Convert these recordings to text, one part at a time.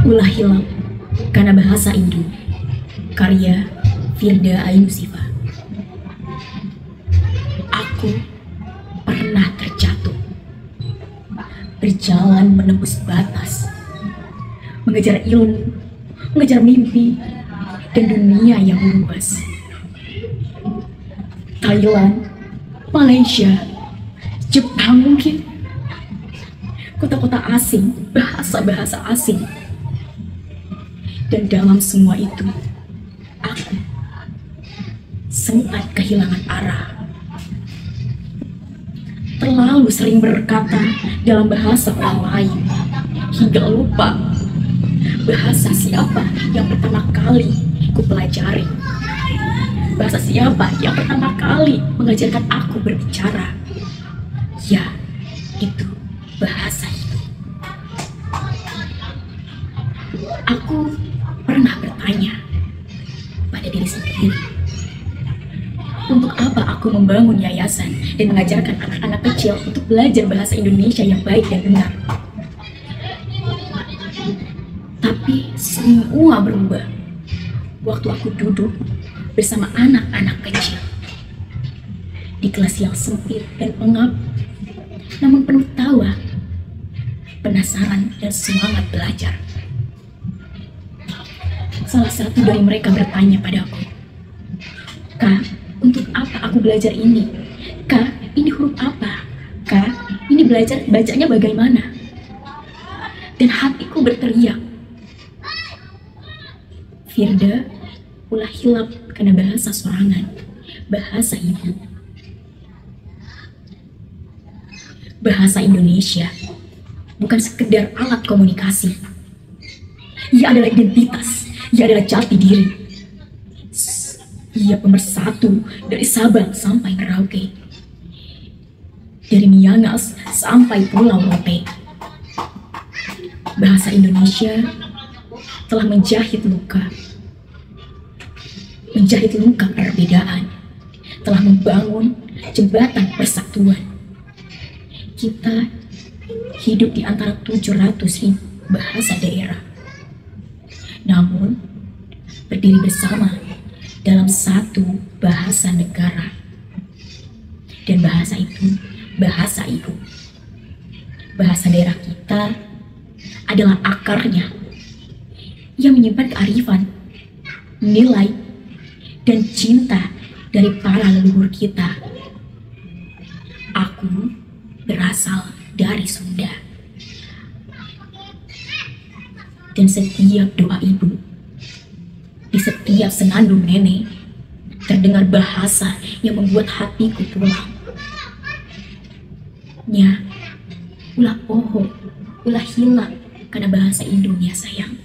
Ulah hilang karena bahasa Indo. Karya Firda Ainushifa. Aku pernah terjatuh, berjalan menembus batas, mengejar ilmu, mengejar mimpi, dan dunia yang luas. Thailand, Malaysia, Jepang mungkin, kota-kota asing, bahasa-bahasa asing. Dan dalam semua itu, aku sempat kehilangan arah. Terlalu sering berkata dalam bahasa orang lain, hingga lupa bahasa siapa yang pertama kali ku pelajari. Bahasa siapa yang pertama kali mengajarkan aku berbicara. Ya, itu bahasa itu. Aku pernah bertanya pada diri sendiri, untuk apa aku membangun yayasan dan mengajarkan anak-anak kecil untuk belajar bahasa Indonesia yang baik dan benar? Tapi semua berubah waktu aku duduk bersama anak-anak kecil di kelas yang sempit dan pengap, namun penuh tawa, penasaran, dan semangat belajar. Salah satu dari mereka bertanya padaku, "Kak, untuk apa aku belajar ini? Kak, ini huruf apa? Kak, ini belajar bacanya bagaimana?" Dan hatiku berteriak, "Firda, ulah hilap karena bahasa sorangan, bahasa ibu." Bahasa Indonesia bukan sekedar alat komunikasi. Ia adalah identitas, ia adalah jati diri. Ia pemersatu dari Sabang sampai Merauke, dari Miangas sampai Pulau Rote. Bahasa Indonesia telah menjahit luka perbedaan, telah membangun jembatan persatuan. Kita hidup di antara 700.000 bahasa daerah, namun berdiri bersama dalam satu bahasa negara. Dan bahasa itu bahasa ibu. Bahasa daerah kita adalah akarnya yang menyimpan kearifan, nilai, dan cinta dari para leluhur kita. Aku berasal dari Sunda. Dan setiap doa ibu, di setiap senandung nenek, terdengar bahasa yang membuat hatiku pulang. Nya, ulah poho, ulah hilang karena bahasa Indonesia sayang.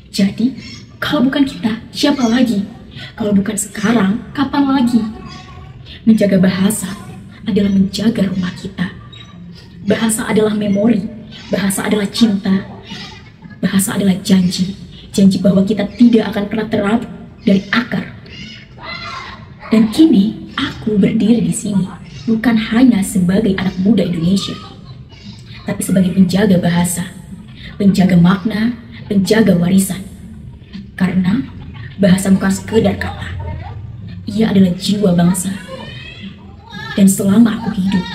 Jadi, kalau bukan kita, siapa lagi? Kalau bukan sekarang, kapan lagi? Menjaga bahasa adalah menjaga rumah kita. Bahasa adalah memori, bahasa adalah cinta, bahasa adalah janji. Janji bahwa kita tidak akan pernah terabur dari akar. Dan kini, aku berdiri di sini, bukan hanya sebagai anak muda Indonesia, tapi sebagai penjaga bahasa, penjaga makna, penjaga warisan. Karena bahasa bukan sekedar kata, ia adalah jiwa bangsa. Dan selama aku hidup,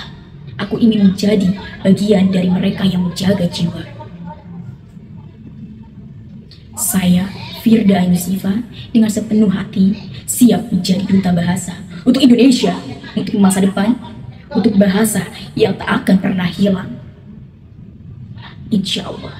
aku ingin menjadi bagian dari mereka yang menjaga jiwa. Saya, Firda Ainushifa, dengan sepenuh hati siap menjadi duta bahasa untuk Indonesia, untuk masa depan, untuk bahasa yang tak akan pernah hilang. Insya Allah.